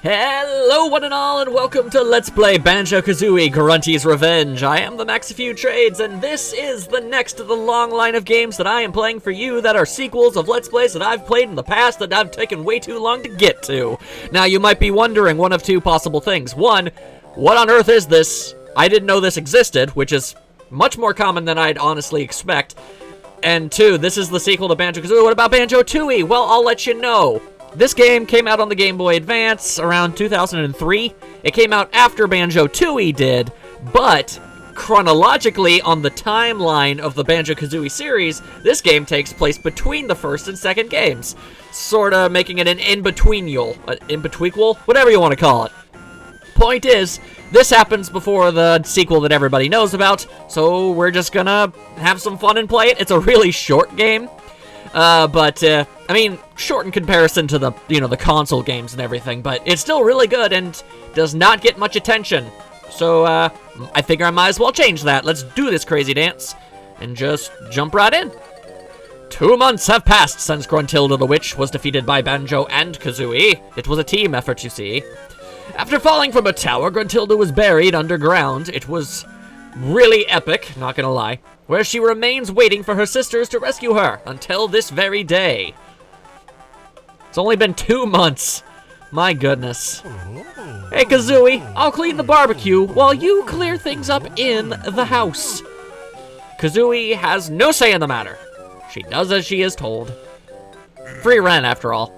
Hello one and all, and welcome to Let's Play Banjo-Kazooie Grunty's Revenge. I am the Maxifew Trades, and this is the next of the long line of games that I am playing for you that are sequels of Let's Plays that I've played in the past that I've taken way too long to get to. Now, you might be wondering one of two possible things. One, what on earth is this? I didn't know this existed, which is much more common than I'd honestly expect. And two, this is the sequel to Banjo-Kazooie. What about Banjo-Tooie? Well, I'll let you know. This game came out on the Game Boy Advance around 2003. It came out after Banjo-Tooie did, but chronologically on the timeline of the Banjo-Kazooie series, this game takes place between the first and second games, sorta making it an in-betweenquel, whatever you want to call it. Point is, this happens before the sequel that everybody knows about, so we're just gonna have some fun and play it. It's a really short game. I mean, short in comparison to the, the console games and everything, but it's still really good and does not get much attention. So, I figure I might as well change that. Let's do this crazy dance and just jump right in. 2 months have passed since Gruntilda the Witch was defeated by Banjo and Kazooie. It was a team effort, you see. After falling from a tower, Gruntilda was buried underground. It was really epic, not gonna lie, where she remains waiting for her sisters to rescue her until this very day. It's only been 2 months. My goodness. Hey, Kazooie, I'll clean the barbecue while you clear things up in the house. Kazooie has no say in the matter. She does as she is told. Free rent, after all.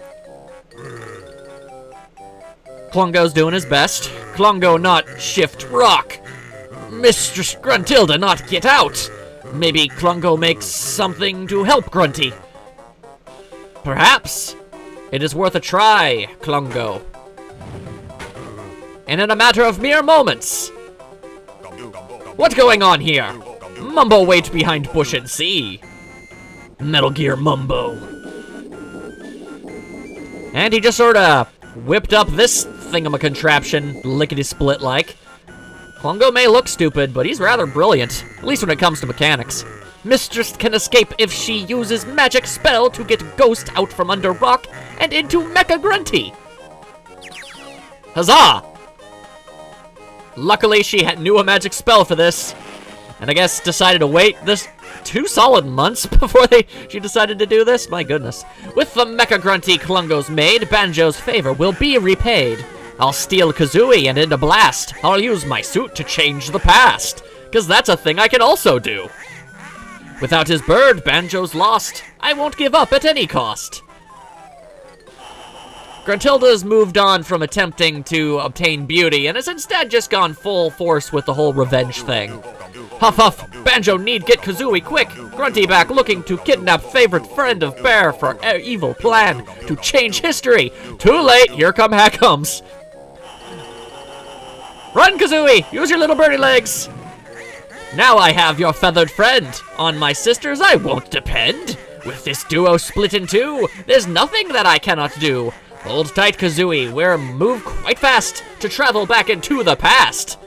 Klungo's doing his best. Klungo not shift rock. Mistress Gruntilda not get out. Maybe Klungo makes something to help Grunty. Perhaps. It is worth a try, Klungo. And in a matter of mere moments. What's going on here? Mumbo wait behind bush and see. Metal Gear Mumbo. And he just sorta whipped up this thingamacontraption, lickety-split-like. Klungo may look stupid, but he's rather brilliant, at least when it comes to mechanics. Mistress can escape if she uses magic spell to get Ghost out from under rock and into Mecha Grunty. Huzzah! Luckily, she knew a magic spell for this, and I guess decided to wait this 2 solid months before she decided to do this. My goodness. With the Mecha Grunty Klungo's made, Banjo's favor will be repaid. I'll steal Kazooie and in a blast, I'll use my suit to change the past, cause that's a thing I can also do. Without his bird, Banjo's lost. I won't give up at any cost. Gruntilda's moved on from attempting to obtain beauty and has instead just gone full force with the whole revenge thing. Huff huff, Banjo need get Kazooie quick. Grunty back looking to kidnap favorite friend of Bear for evil plan to change history. Too late, here come Hackums. Run, Kazooie! Use your little birdie legs! Now I have your feathered friend. On my sisters I won't depend. With this duo split in two, there's nothing that I cannot do. Hold tight, Kazooie. We're move quite fast to travel back into the past.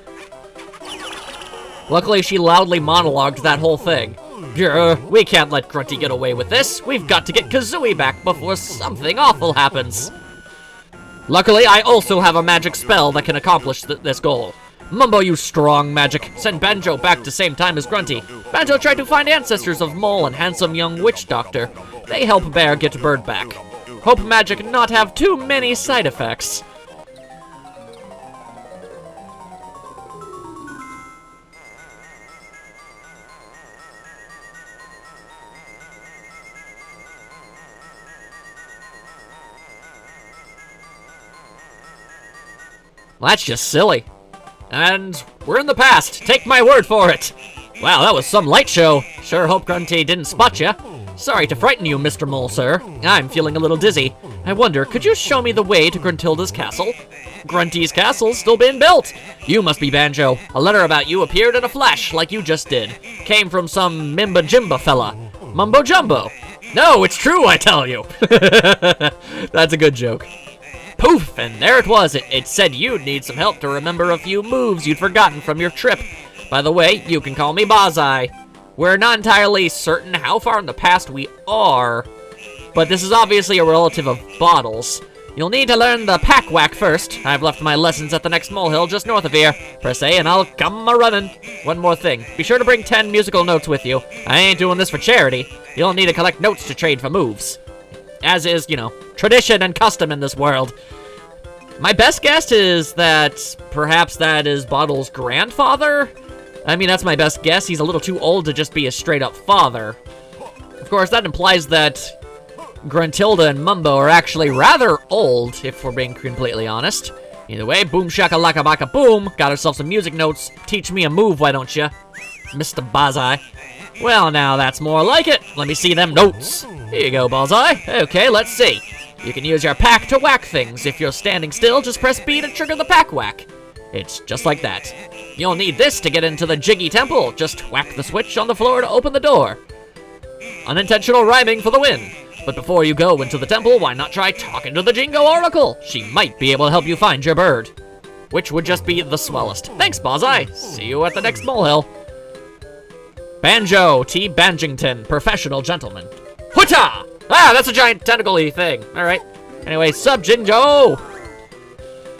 Luckily, she loudly monologued that whole thing. Grr, we can't let Grunty get away with this. We've got to get Kazooie back before something awful happens. Luckily, I also have a magic spell that can accomplish this goal. Mumbo use strong magic. Send Banjo back to same time as Grunty. Banjo tried to find ancestors of Mole and handsome young witch doctor. They help Bear get Bird back. Hope magic not have too many side effects. Well, that's just silly. And we're in the past. Take my word for it. Wow, that was some light show. Sure hope Grunty didn't spot ya. Sorry to frighten you, Mr. Mole, sir. I'm feeling a little dizzy. I wonder, could you show me the way to Gruntilda's castle? Grunty's castle's still being built. You must be Banjo. A letter about you appeared in a flash, like you just did. Came from some Mimba Jimba fella. Mumbo Jumbo. No, it's true, I tell you. That's a good joke. Poof, and there it was. It said you'd need some help to remember a few moves you'd forgotten from your trip. By the way, you can call me Bozai. We're not entirely certain how far in the past we are, but this is obviously a relative of Bottles. You'll need to learn the pack whack first. I've left my lessons at the next molehill just north of here. Press A and I'll come a-running. One more thing. Be sure to bring 10 musical notes with you. I ain't doing this for charity. You'll need to collect notes to trade for moves. As is, you know, tradition and custom in this world. My best guess is that perhaps that is Bottle's grandfather? I mean, that's my best guess. He's a little too old to just be a straight-up father. Of course, that implies that Gruntilda and Mumbo are actually rather old, if we're being completely honest. Either way, boom shaka-laka baka boom. Got ourselves some music notes. Teach me a move, why don't you, Mr. Bullseye? Well, now that's more like it. Let me see them notes. Here you go, Bullseye. Okay, let's see. You can use your pack to whack things. If you're standing still, just press B to trigger the pack whack. It's just like that. You'll need this to get into the Jiggy Temple. Just whack the switch on the floor to open the door. Unintentional rhyming for the win. But before you go into the temple, why not try talking to the Jingo Oracle? She might be able to help you find your bird. Which would just be the swellest. Thanks, Bullseye. See you at the next molehill. Banjo T. Banjington, professional gentleman. Huta! Ah, that's a giant tentacle-y thing. Alright. Anyway, sub Jinjo!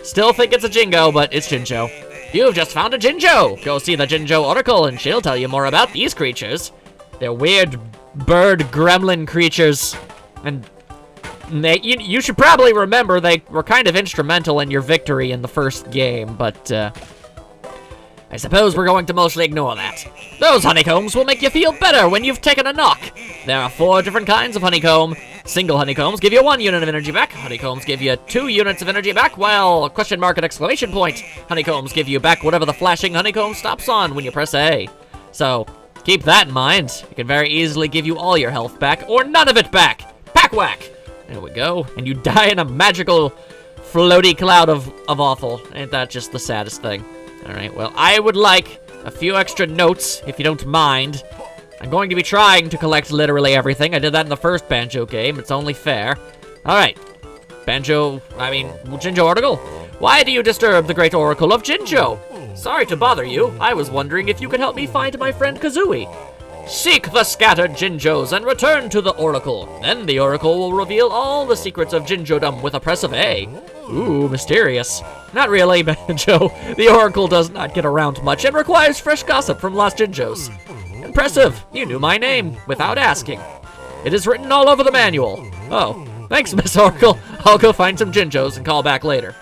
Still think it's a Jingo, but it's Jinjo. You've just found a Jinjo! Go see the Jinjo Oracle and she'll tell you more about these creatures. They're weird bird gremlin creatures. And you should probably remember they were kind of instrumental in your victory in the first game, but I suppose we're going to mostly ignore that. Those honeycombs will make you feel better when you've taken a knock. There are 4 different kinds of honeycomb. Single honeycombs give you 1 unit of energy back. Honeycombs give you 2 units of energy back, while question mark and exclamation point honeycombs give you back whatever the flashing honeycomb stops on when you press A. So, keep that in mind. It can very easily give you all your health back, or none of it back. Pack whack! There we go. And you die in a magical floaty cloud of awful. Ain't that just the saddest thing? Alright, well, I would like a few extra notes, if you don't mind. I'm going to be trying to collect literally everything. I did that in the first Banjo game. It's only fair. Alright. Jinjo Oracle? Why do you disturb the great Oracle of Jinjo? Sorry to bother you. I was wondering if you could help me find my friend Kazooie. Seek the scattered Jinjos and return to the Oracle. Then the Oracle will reveal all the secrets of Jinjodom with a press of A. Ooh, mysterious. Not really, Banjo. The Oracle does not get around much and requires fresh gossip from lost Jinjos. Impressive. You knew my name without asking. It is written all over the manual. Oh, thanks, Miss Oracle. I'll go find some Jinjos and call back later.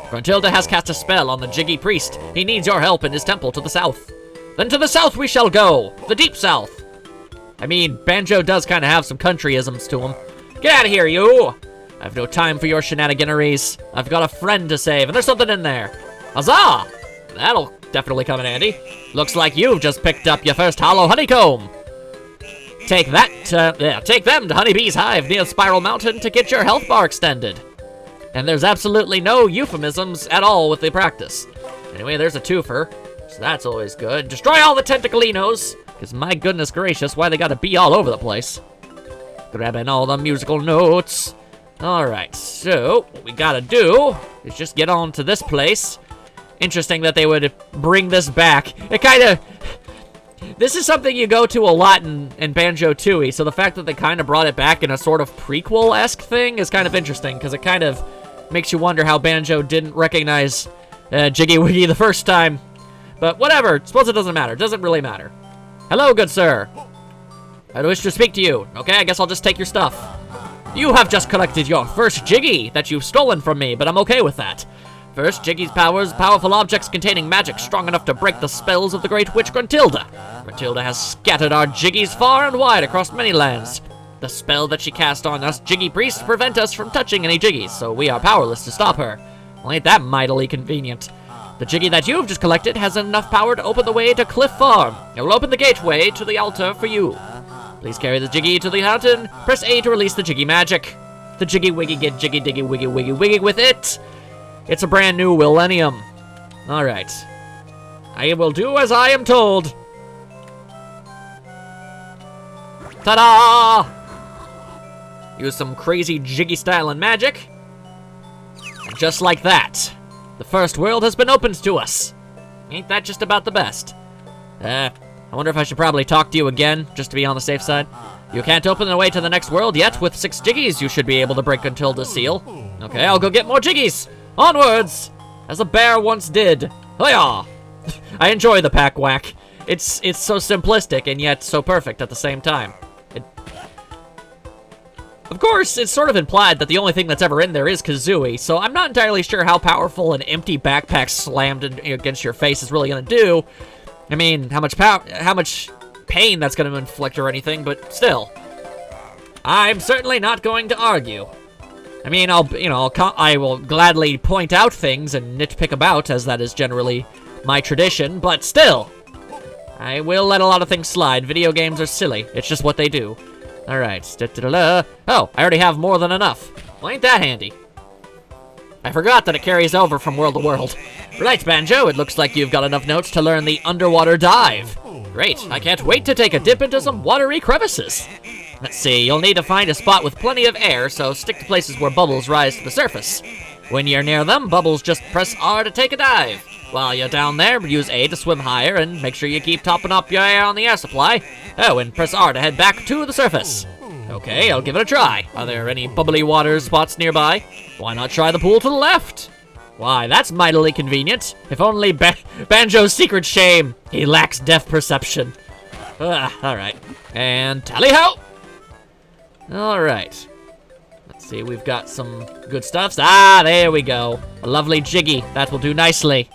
Gruntilda has cast a spell on the Jiggy Priest. He needs your help in his temple to the south. Then to the south we shall go. The deep south. I mean, Banjo does kind of have some countryisms to him. Get out of here, you! I have no time for your shenaniganeries. I've got a friend to save, and there's something in there. Huzzah! That'll definitely come in handy. Looks like you've just picked up your first hollow honeycomb. Take them to Honeybee's Hive near Spiral Mountain to get your health bar extended. And there's absolutely no euphemisms at all with the practice. Anyway, there's a twofer. So that's always good. Destroy all the tentacolinos! Because my goodness gracious, why they gotta be all over the place. Grabbing all the musical notes. Alright, so what we gotta do is just get on to this place. Interesting that they would bring this back. It kinda... This is something you go to a lot in Banjo-Tooie, so the fact that they kind of brought it back in a sort of prequel-esque thing is kind of interesting, because it kind of makes you wonder how Banjo didn't recognize Jiggy Wiggy the first time. But whatever, suppose it doesn't matter. It doesn't really matter. Hello, good sir. I wish to speak to you. Okay, I guess I'll just take your stuff. You have just collected your first Jiggy that you've stolen from me, but I'm okay with that. First, Jiggy's powers, powerful objects containing magic strong enough to break the spells of the great witch Gruntilda. Gruntilda has scattered our Jiggies far and wide across many lands. The spell that she cast on us Jiggy priests prevent us from touching any Jiggies, so we are powerless to stop her. Well, ain't that mightily convenient. The Jiggy that you've just collected has enough power to open the way to Cliff Farm. It will open the gateway to the altar for you. Please carry the Jiggy to the fountain. Press A to release the Jiggy magic. The Jiggy Wiggy get Jiggy Diggy Wiggy Wiggy Wiggy with it. It's a brand new Millennium. Alright. I will do as I am told. Ta-da! Use some crazy Jiggy style and magic. And just like that, the first world has been opened to us. Ain't that just about the best? I wonder if I should probably talk to you again, just to be on the safe side. You can't open the way to the next world yet. With 6 jiggies, you should be able to break Gruntilda's seal. Okay, I'll go get more jiggies. Onwards! As a bear once did. Hoya! I enjoy the pack whack. It's so simplistic and yet so perfect at the same time. Of course, it's sort of implied that the only thing that's ever in there is Kazooie, so I'm not entirely sure how powerful an empty backpack slammed against your face is really gonna do. I mean, how much pain that's gonna inflict or anything, but still. I'm certainly not going to argue. I mean, I will gladly point out things and nitpick about, as that is generally my tradition, but still. I will let a lot of things slide. Video games are silly. It's just what they do. Alright. Oh, I already have more than enough. Well, ain't that handy? I forgot that it carries over from world to world. Right, Banjo, it looks like you've got enough notes to learn the underwater dive. Great, I can't wait to take a dip into some watery crevices. Let's see, you'll need to find a spot with plenty of air, so stick to places where bubbles rise to the surface. When you're near them, bubbles just press R to take a dive. While you're down there, use A to swim higher, and make sure you keep topping up your air on the air supply. Oh, and press R to head back to the surface. Okay, I'll give it a try. Are there any bubbly water spots nearby? Why not try the pool to the left? Why, that's mightily convenient. If only Banjo's secret shame. He lacks depth perception. Alright. And tally-ho! Alright. Let's see, we've got some good stuffs. Ah, there we go. A lovely jiggy. That will do nicely.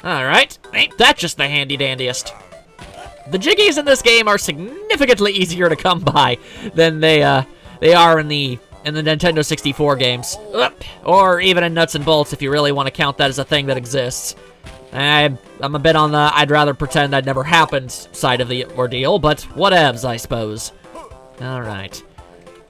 Alright. Ain't that just the handy-dandiest? The jiggies in this game are significantly easier to come by than they are in the Nintendo 64 games. Or even in Nuts and Bolts, if you really want to count that as a thing that exists. I'm a bit on the I'd rather pretend that never happened side of the ordeal, but whatevs, I suppose. Alright.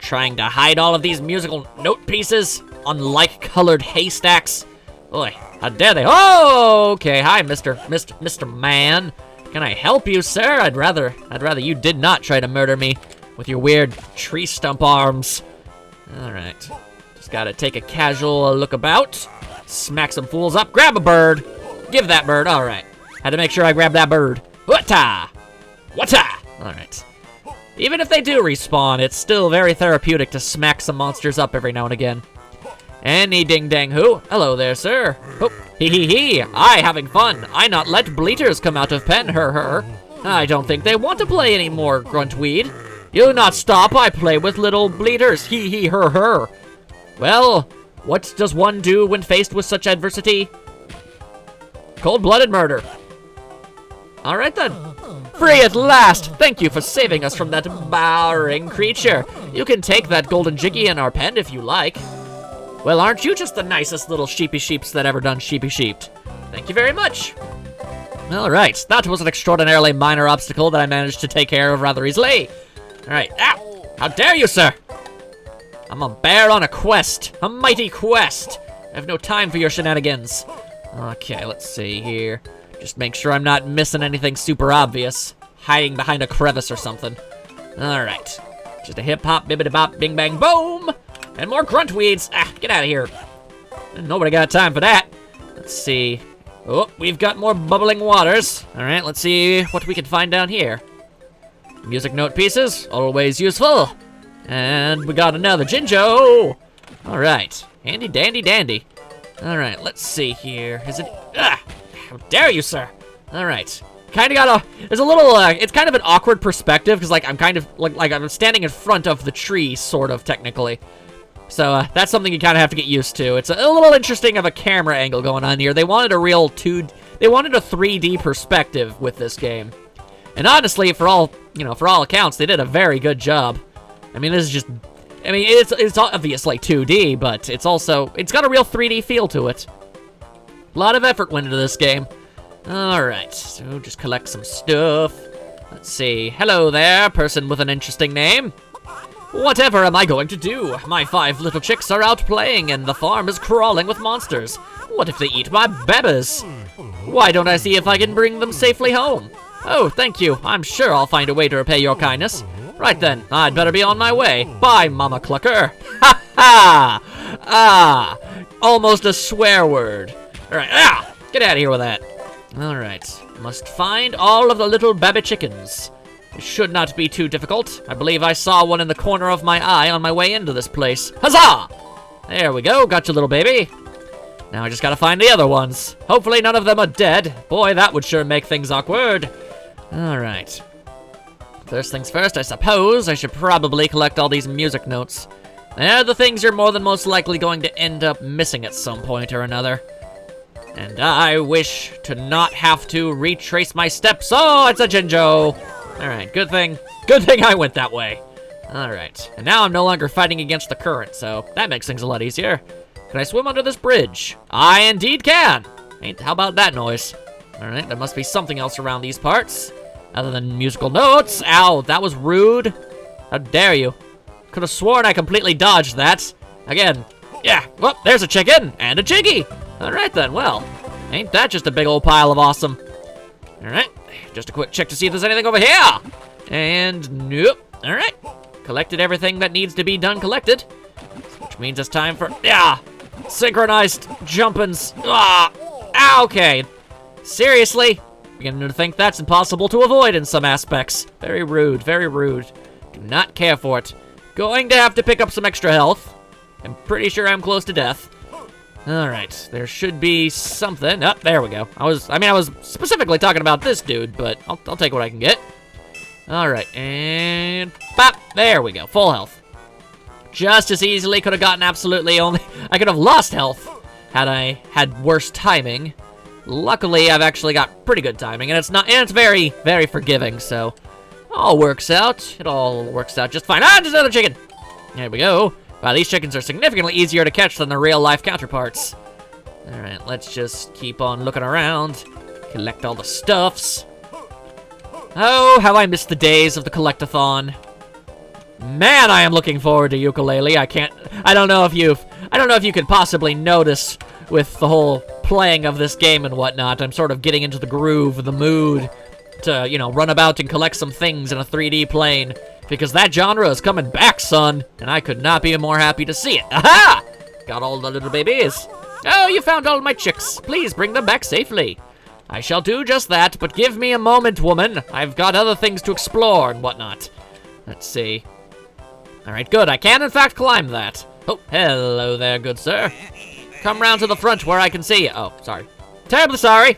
Trying to hide all of these musical note pieces on like-colored haystacks. Boy, how dare they? Oh, okay. Hi, Mr. Man. Can I help you, sir? I'd rather you did not try to murder me with your weird tree stump arms. Alright. Just gotta take a casual look about. Smack some fools up. Grab a bird. Give that bird. Alright. Had to make sure I grabbed that bird. Wata! Wata! Alright. Even if they do respawn, it's still very therapeutic to smack some monsters up every now and again. Any ding-dang-hoo. Hello there, sir. Oh, hee-hee-hee. I having fun. I not let bleaters come out of pen, her. I don't think they want to play anymore, Gruntweed. You not stop, I play with little bleaters, hee-hee, her. Well, what does one do when faced with such adversity? Cold-blooded murder. Alright then. Free at last! Thank you for saving us from that devouring creature. You can take that golden jiggy in our pen if you like. Well, aren't you just the nicest little sheepy sheeps that ever done sheepy sheeped? Thank you very much. Alright, that was an extraordinarily minor obstacle that I managed to take care of rather easily. Alright, ow! How dare you, sir! I'm a bear on a quest. A mighty quest. I have no time for your shenanigans. Okay, let's see here. Just make sure I'm not missing anything super obvious. Hiding behind a crevice or something. Alright. Just a hip-hop, bibbidi-bop, bing-bang-boom! And more gruntweeds! Ah, get out of here. Nobody got time for that. Let's see. Oh, we've got more bubbling waters. Alright, let's see what we can find down here. Music note pieces, always useful. And we got another Jinjo! Alright, handy dandy dandy. Alright, let's see here. Is it... Ah! How dare you, sir? Alright. Kinda got a... There's a little, it's kind of an awkward perspective, because, like, I'm kind of... Like, I'm standing in front of the tree, sort of, technically. So, that's something you kind of have to get used to. It's a little interesting of a camera angle going on here. They wanted a real They wanted a 3D perspective with this game. And honestly, for all accounts, they did a very good job. I mean, this is just... I mean, it's obviously 2D, but it's got a real 3D feel to it. A lot of effort went into this game. Alright, so just collect some stuff. Let's see. Hello there, person with an interesting name. Whatever am I going to do? My 5 little chicks are out playing, and the farm is crawling with monsters. What if they eat my babies? Why don't I see if I can bring them safely home? Oh, thank you. I'm sure I'll find a way to repay your kindness. Right then, I'd better be on my way. Bye, Mama Clucker. Ha ha! Ah, almost a swear word. Alright, get out of here with that. Alright, must find all of the little baby chickens. It should not be too difficult. I believe I saw one in the corner of my eye on my way into this place. Huzzah! There we go, got you, little baby. Now I just gotta find the other ones. Hopefully none of them are dead. Boy, that would sure make things awkward. Alright. First things first, I suppose I should probably collect all these music notes. They're the things you're more than most likely going to end up missing at some point or another. And I wish to not have to retrace my steps. Oh, it's a Jinjo! Alright, good thing I went that way. Alright, and now I'm no longer fighting against the current, so that makes things a lot easier. Can I swim under this bridge? I indeed can! How about that noise? Alright, there must be something else around these parts. Other than musical notes. Ow, that was rude. How dare you? Could have sworn I completely dodged that. Again. Yeah, well, there's a chicken and a chiggy. Alright then, well. Ain't that just a big old pile of awesome? Alright, just a quick check to see if there's anything over here. And nope. Alright, collected everything that needs to be done collected. Which means it's time for, synchronized jumpins. Okay. Seriously? Beginning to think that's impossible to avoid in some aspects. Very rude, very rude. Do not care for it. Going to have to pick up some extra health. I'm pretty sure I'm close to death. Alright, there should be something. Oh, there we go. I was specifically talking about this dude, but I'll take what I can get. Alright, and pop! There we go, full health. Just as easily could have gotten absolutely only... I could have lost health had I had worse timing. Luckily, I've actually got pretty good timing, and it's very, very forgiving, so all works out. It all works out just fine. Ah, there's another chicken! There we go. Wow, these chickens are significantly easier to catch than their real-life counterparts. Alright, let's just keep on looking around. Collect all the stuffs. Oh, how I miss the days of the collect-a-thon. Man, I am looking forward to ukulele. I don't know if you could possibly notice with the whole playing of this game and whatnot. I'm sort of getting into the groove, the mood to, run about and collect some things in a 3D plane. Because that genre is coming back, son. And I could not be more happy to see it. Aha! Got all the little babies. Oh, you found all my chicks. Please bring them back safely. I shall do just that, but give me a moment, woman. I've got other things to explore and whatnot. Let's see. Alright, good. I can, in fact, climb that. Oh, hello there, good sir. Come round to the front where I can see you. Oh, sorry. Terribly sorry.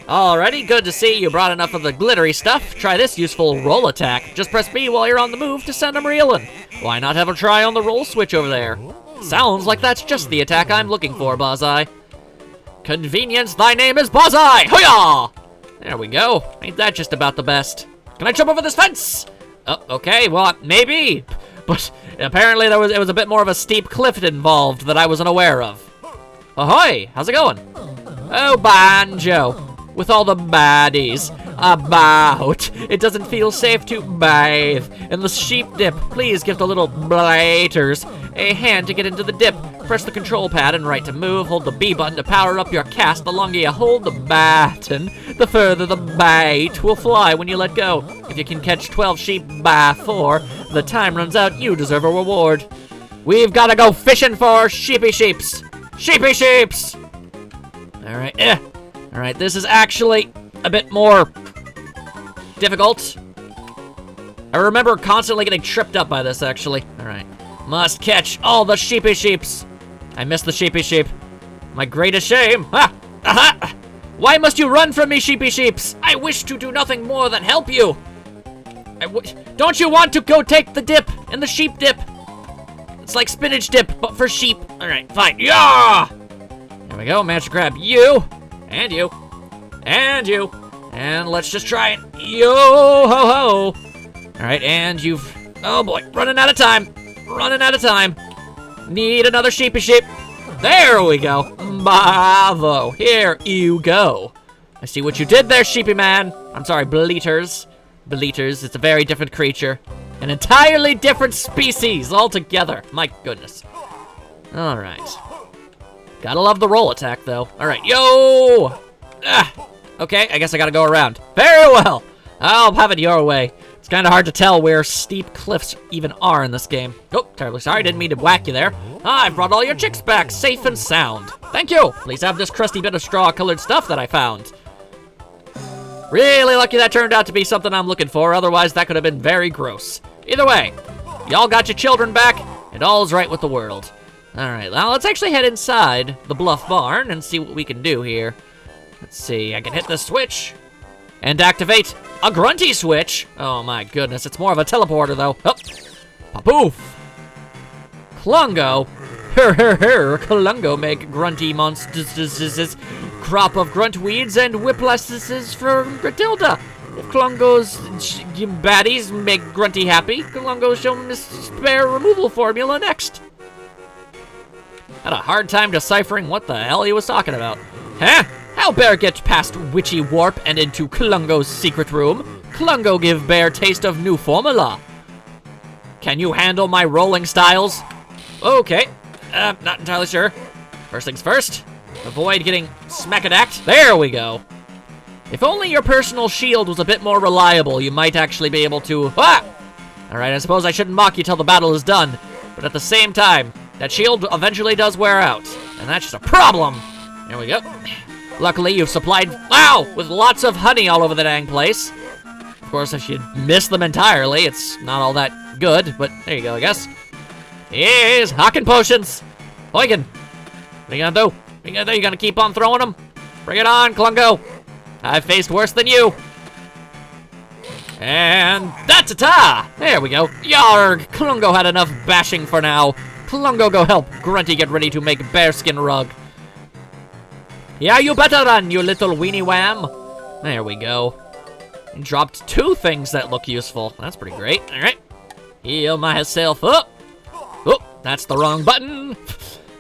Alrighty, good to see you brought enough of the glittery stuff. Try this useful roll attack. Just press B while you're on the move to send them reeling. Why not have a try on the roll switch over there? Sounds like that's just the attack I'm looking for, Buzzeye. Convenience, thy name is Buzzeye! Hoo-yah! There we go. Ain't that just about the best? Can I jump over this fence? Oh, okay, well, maybe. But apparently it was a bit more of a steep cliff involved that I wasn't aware of. Ahoy! How's it going? Oh, Banjo. With all the baddies about. It doesn't feel safe to bathe in the sheep dip. Please give the little blighters a hand to get into the dip. Press the control pad and right to move. Hold the B button to power up your cast. The longer you hold the baton, the further the bait will fly when you let go. If you can catch 12 sheep by 4, the time runs out. You deserve a reward. We've got to go fishing for sheepy sheeps. Sheepy sheeps! Alright, Alright, this is actually a bit more difficult. I remember constantly getting tripped up by this, actually. Alright. Must catch all the sheepy sheeps. I missed the sheepy sheep. My greatest shame. Ha! Aha! Why must you run from me, sheepy sheeps? I wish to do nothing more than help you. Don't you want to go take the dip in the sheep dip? It's like spinach dip, but for sheep. Alright, fine. Yeah! There we go. Managed to grab you. And you. And you. And let's just try it. Yo-ho-ho. Alright, and you've... Oh, boy. Running out of time. Running out of time. Need another sheepy sheep. There we go. Bravo. Here you go. I see what you did there, sheepy man. I'm sorry, bleaters. Bleaters. It's a very different creature. An entirely different species altogether. My goodness. Alright. Gotta love the roll attack, though. Alright, yo! Okay, I guess I gotta go around. Very well! I'll have it your way. It's kinda hard to tell where steep cliffs even are in this game. Oh, terribly sorry, didn't mean to whack you there. I've brought all your chicks back, safe and sound. Thank you! Please have this crusty bit of straw-colored stuff that I found. Really lucky that turned out to be something I'm looking for, otherwise that could have been very gross. Either way, y'all got your children back, and all's right with the world. Alright, now let's actually head inside the Bluff Barn and see what we can do here. Let's see, I can hit the switch and activate a Grunty switch. Oh my goodness, it's more of a teleporter though. Oh, poof. Klungo. Klungo make Grunty monsters. Crop of grunt weeds and whiplasses for Gratilda. If Klungo's baddies make Grunty happy, Klungo show him his spare removal formula next. Had a hard time deciphering what the hell he was talking about. Huh? How Bear get past Witchy Warp and into Klungo's secret room? Klungo give Bear taste of new formula. Can you handle my rolling styles? Okay. Not entirely sure. First things first. Avoid getting smackadacked. There we go. If only your personal shield was a bit more reliable, you might actually be able to... Ah! Alright, I suppose I shouldn't mock you till the battle is done. But at the same time, that shield eventually does wear out. And that's just a problem. There we go. Luckily, you've supplied... Wow! With lots of honey all over the dang place. Of course, if you miss them entirely, it's not all that good. But there you go, I guess. Here's hawking potions. Huygen. What are you gonna do? What are you gonna do? You gonna keep on throwing them? Bring it on, Klungo. I've faced worse than you. And da-ta-ta! There we go. Yarg! Klungo had enough bashing for now. Klungo go help Grunty get ready to make bearskin rug. Yeah, you better run, you little weenie wham. There we go. Dropped 2 things that look useful. That's pretty great. All right. Heal myself up. Oh, that's the wrong button.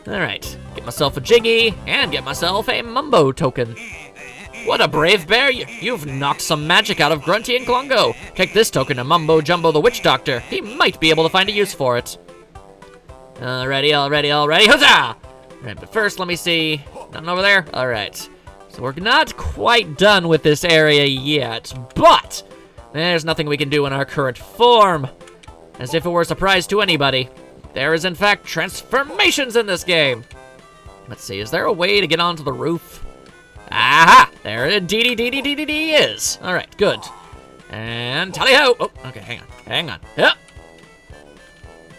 All right. Get myself a Jiggy and get myself a Mumbo token. What a brave bear. You've knocked some magic out of Grunty and Klungo. Take this token to Mumbo Jumbo the Witch Doctor. He might be able to find a use for it. Alrighty. Huzzah! Alright, but first, let me see. Nothing over there? Alright. So we're not quite done with this area yet, but there's nothing we can do in our current form. As if it were a surprise to anybody. There is, in fact, transformations in this game. Let's see, is there a way to get onto the roof? Aha! There indeed is. Alright, good. And tally-ho! Oh, okay, hang on. Yep.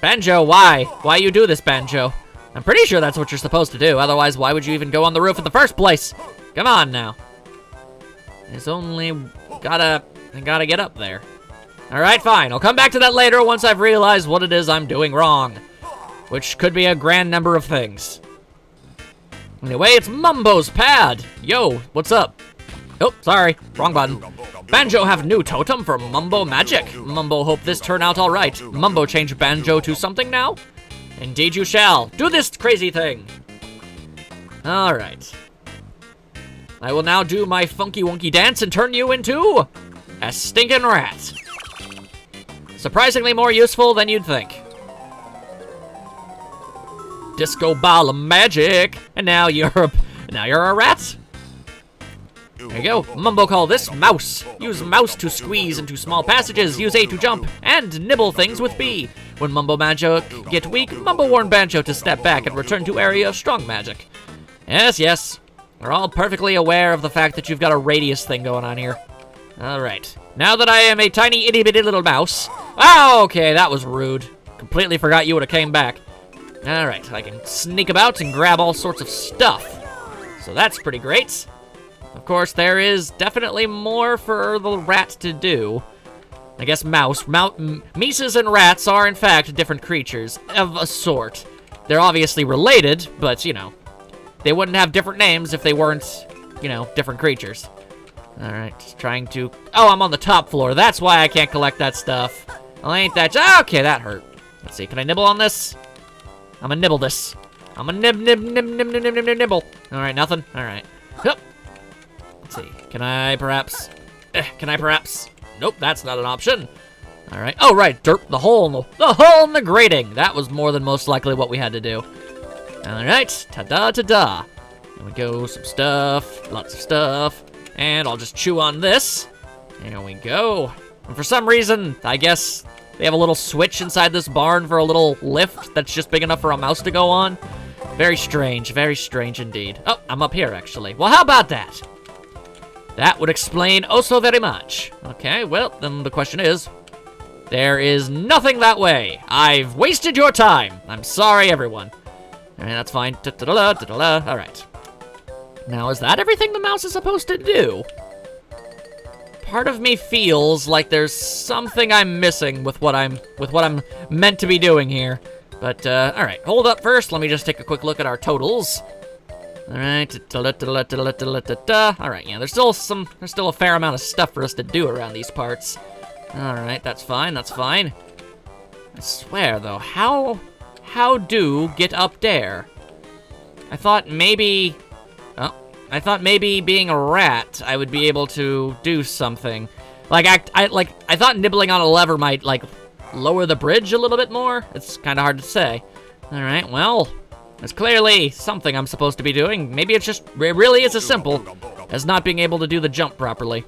Banjo, why? Why you do this, Banjo? I'm pretty sure that's what you're supposed to do. Otherwise, why would you even go on the roof in the first place? Come on now. It's only gotta get up there. All right, fine. I'll come back to that later once I've realized what it is I'm doing wrong, which could be a grand number of things. Anyway, it's Mumbo's pad. Yo, what's up? Oh, sorry, wrong button. Banjo have new totem for Mumbo magic. Mumbo hope this turn out all right. Mumbo change Banjo to something now? Indeed you shall. Do this crazy thing. All right. I will now do my funky wonky dance and turn you into a stinking rat. Surprisingly more useful than you'd think. Disco ball of magic, and now you're a rat. There you go. Mumbo call this mouse. Use mouse to squeeze into small passages. Use A to jump and nibble things with B. When Mumbo Banjo get weak, Mumbo warn Banjo to step back and return to area of strong magic. Yes. We're all perfectly aware of the fact that you've got a radius thing going on here. All right. Now that I am a tiny itty-bitty little mouse. Oh, okay, that was rude. Completely forgot you would have came back. All right, I can sneak about and grab all sorts of stuff. So that's pretty great. Of course, there is definitely more for the rat to do. I guess mices and rats are, in fact, different creatures of a sort. They're obviously related, but, you know, they wouldn't have different names if they weren't, you know, different creatures. All right, just trying to... Oh, I'm on the top floor. That's why I can't collect that stuff. Well, ain't that... Okay, that hurt. Let's see, can I nibble on this? I'm gonna nibble this. I'm gonna nibble. All right, nothing? All right. Hup. Let's see, can I perhaps... Nope, that's not an option. All right. Oh, right, the hole in the grating. That was more than most likely what we had to do. All right, ta-da. There we go, some stuff, lots of stuff. And I'll just chew on this. There we go. And for some reason, I guess they have a little switch inside this barn for a little lift that's just big enough for a mouse to go on. Very strange indeed. Oh, I'm up here, actually. Well, how about that? That would explain oh so very much. Okay, well, then the question is, there is nothing that way. I've wasted your time. I'm sorry, everyone. All right, that's fine. All right. Now, is that everything the mouse is supposed to do? Part of me feels like there's something I'm missing with what I'm meant to be doing here. But all right, hold up first. Let me just take a quick look at our totals. All right. All right, yeah, there's still a fair amount of stuff for us to do around these parts. All right, that's fine. That's fine. I swear though, how do get up there? I thought maybe being a rat, I would be able to do something. Like, I thought nibbling on a lever might, like, lower the bridge a little bit more. It's kind of hard to say. All right, well, there's clearly something I'm supposed to be doing. Maybe it really is as simple as not being able to do the jump properly.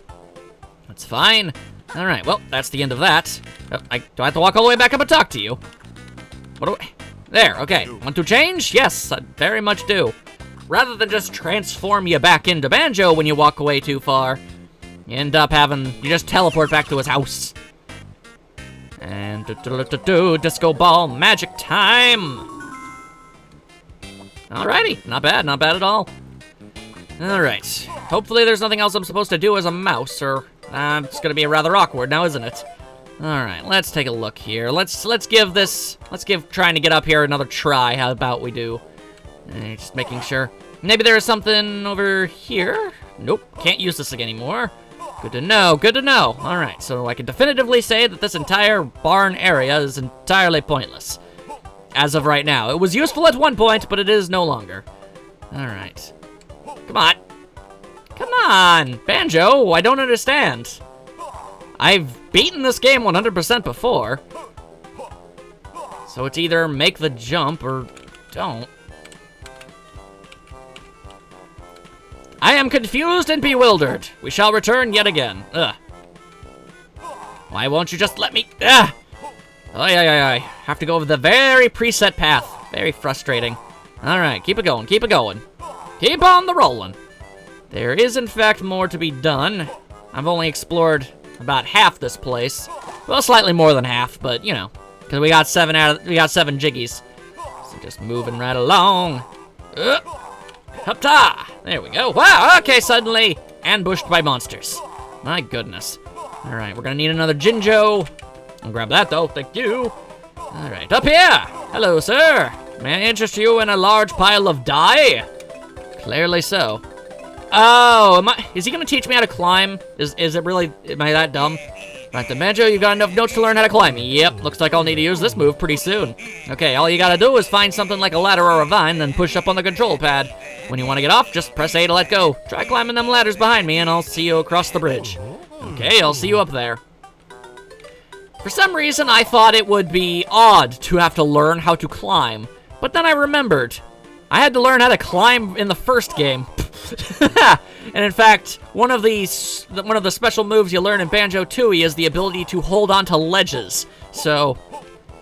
That's fine. All right, well, that's the end of that. Oh, do I have to walk all the way back up and talk to you? There, okay. Want to change? Yes, I very much do. Rather than just transform you back into Banjo when you walk away too far, you end up you just teleport back to his house. And disco ball magic time. Alrighty, not bad at all. Alright, hopefully there's nothing else I'm supposed to do as a mouse, or it's gonna be rather awkward now, isn't it? Alright, let's take a look here. Let's give trying to get up here another try. How about we do? Just making sure. Maybe there is something over here? Nope, can't use this anymore. Good to know, good to know. Alright, so I can definitively say that this entire barn area is entirely pointless. As of right now. It was useful at one point, but it is no longer. Alright. Come on. Come on, Banjo, I don't understand. I've beaten this game 100% before. So it's either make the jump or don't. I am confused and bewildered. We shall return yet again. Ugh. Why won't you just let me... Ugh. I have to go over the very preset path. Very frustrating. Alright, keep it going, keep it going. Keep on the rolling. There is, in fact, more to be done. I've only explored about half this place. Well, slightly more than half, but, you know. Because we got 7 jiggies. So just moving right along. Hupta! There we go. Wow, okay, suddenly ambushed by monsters. My goodness. Alright, we're gonna need another Jinjo. I'll grab that, though. Thank you. Alright, up here! Hello, sir. May I interest you in a large pile of dye? Clearly so. Oh, is he gonna teach me how to climb? Is it really, am I that dumb? Right, then, Banjo, you got enough notes to learn how to climb. Yep, looks like I'll need to use this move pretty soon. Okay, all you gotta do is find something like a ladder or a vine, then push up on the control pad. When you want to get off, just press A to let go. Try climbing them ladders behind me, and I'll see you across the bridge. Okay, I'll see you up there. For some reason, I thought it would be odd to have to learn how to climb, but then I remembered. I had to learn how to climb in the first game. And in fact, one of the special moves you learn in Banjo-Tooie is the ability to hold on to ledges. So,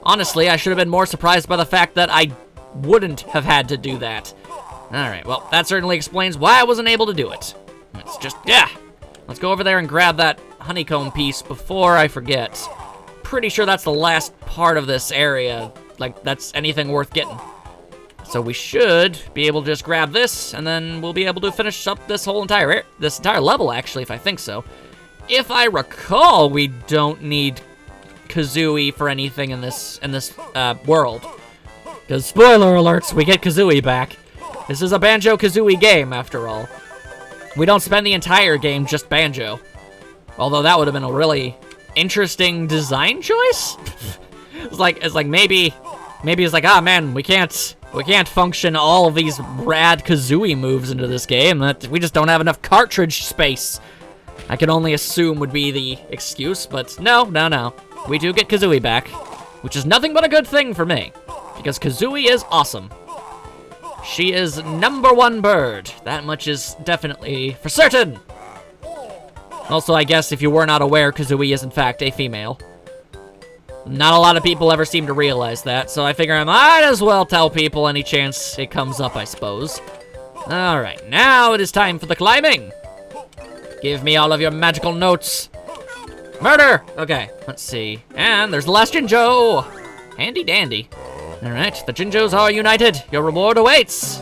honestly, I should have been more surprised by the fact that I wouldn't have had to do that. Alright, well, that certainly explains why I wasn't able to do it. It's just, yeah. Let's go over there and grab that honeycomb piece before I forget. Pretty sure that's the last part of this area. Like, that's anything worth getting. So we should be able to just grab this, and then we'll be able to finish up this whole entire level, actually, if I think so. If I recall, we don't need Kazooie for anything in this world. Because, spoiler alerts, we get Kazooie back. This is a Banjo-Kazooie game, after all. We don't spend the entire game just Banjo. Although that would have been a really interesting design choice? It's like maybe it's like, ah, man, we can't function all of these rad Kazooie moves into this game. We just don't have enough cartridge space. I can only assume would be the excuse, but no. We do get Kazooie back, which is nothing but a good thing for me, because Kazooie is awesome. She is #1 bird. That much is definitely for certain. Also, I guess if you were not aware, Kazooie is in fact a female. Not a lot of people ever seem to realize that, so I figure I might as well tell people any chance it comes up, I suppose. Alright, now it is time for the climbing. Give me all of your magical notes. Murder! Okay, let's see. And there's the last Jinjo. Handy dandy. All right, the Jinjos are united. Your reward awaits.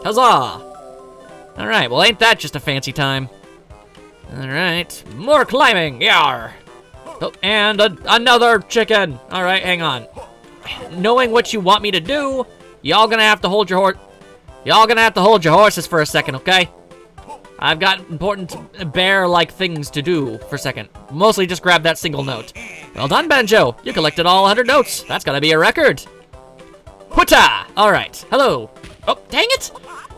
Huzzah! All right, well, ain't that just a fancy time? All right, more climbing. Yar! Oh, and another chicken. All right, hang on. Knowing what you want me to do, y'all gonna have to hold your horses for a second, okay? I've got important bear-like things to do for a second. Mostly just grab that single note. Well done, Banjo. You collected all 100 notes. That's gotta be a record. Huta! All right. Hello. Oh, dang it!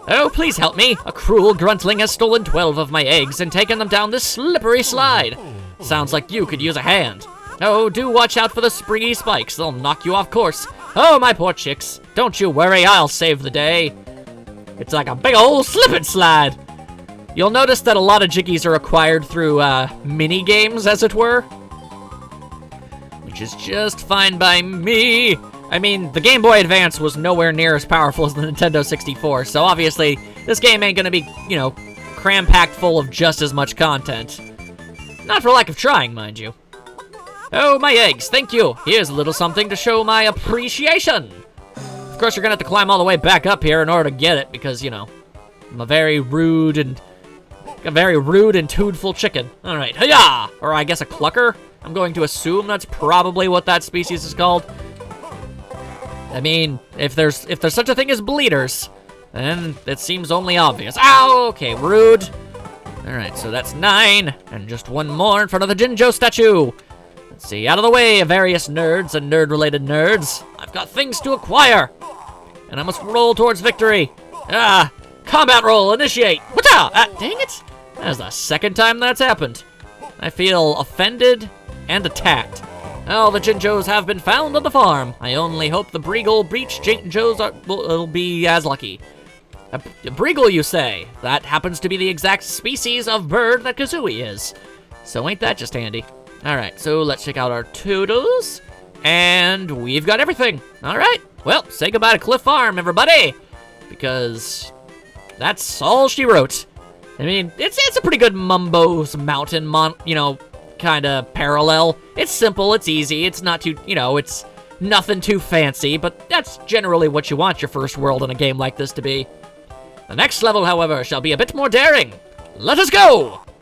Oh, please help me. A cruel gruntling has stolen 12 of my eggs and taken them down this slippery slide. Sounds like you could use a hand. Oh, do watch out for the springy spikes. They'll knock you off course. Oh, my poor chicks. Don't you worry, I'll save the day. It's like a big old slip and slide. You'll notice that a lot of Jiggies are acquired through mini-games, as it were. Which is just fine by me. I mean, the Game Boy Advance was nowhere near as powerful as the Nintendo 64, so obviously this game ain't gonna be, you know, cram-packed full of just as much content. Not for lack of trying, mind you. Oh, my eggs, thank you. Here's a little something to show my appreciation. Of course, you're gonna have to climb all the way back up here in order to get it, because, you know, I'm a very rude and tuneful chicken. All right, hiya! Or I guess a clucker? I'm going to assume that's probably what that species is called. I mean, if there's such a thing as bleeders, then it seems only obvious. Ow! Okay, rude. All right, so that's 9, and just one more in front of the Jinjo statue. Let's see, out of the way, various nerds and nerd-related nerds. I've got things to acquire, and I must roll towards victory. Combat roll, initiate. Whatcha? Dang it! That's the second time that's happened. I feel offended and attacked. All the Jinjos have been found on the farm. I only hope the Breagle Breach Jinjos will be as lucky. A Breagle, you say? That happens to be the exact species of bird that Kazooie is. So ain't that just handy? All right, so let's check out our totals. And we've got everything. All right, well, say goodbye to Cliff Farm, everybody. Because that's all she wrote. I mean, it's a pretty good Mumbo's Mountain, kind of parallel. It's simple, it's easy, it's not too, it's nothing too fancy, but that's generally what you want your first world in a game like this to be. The next level, however, shall be a bit more daring. Let us go!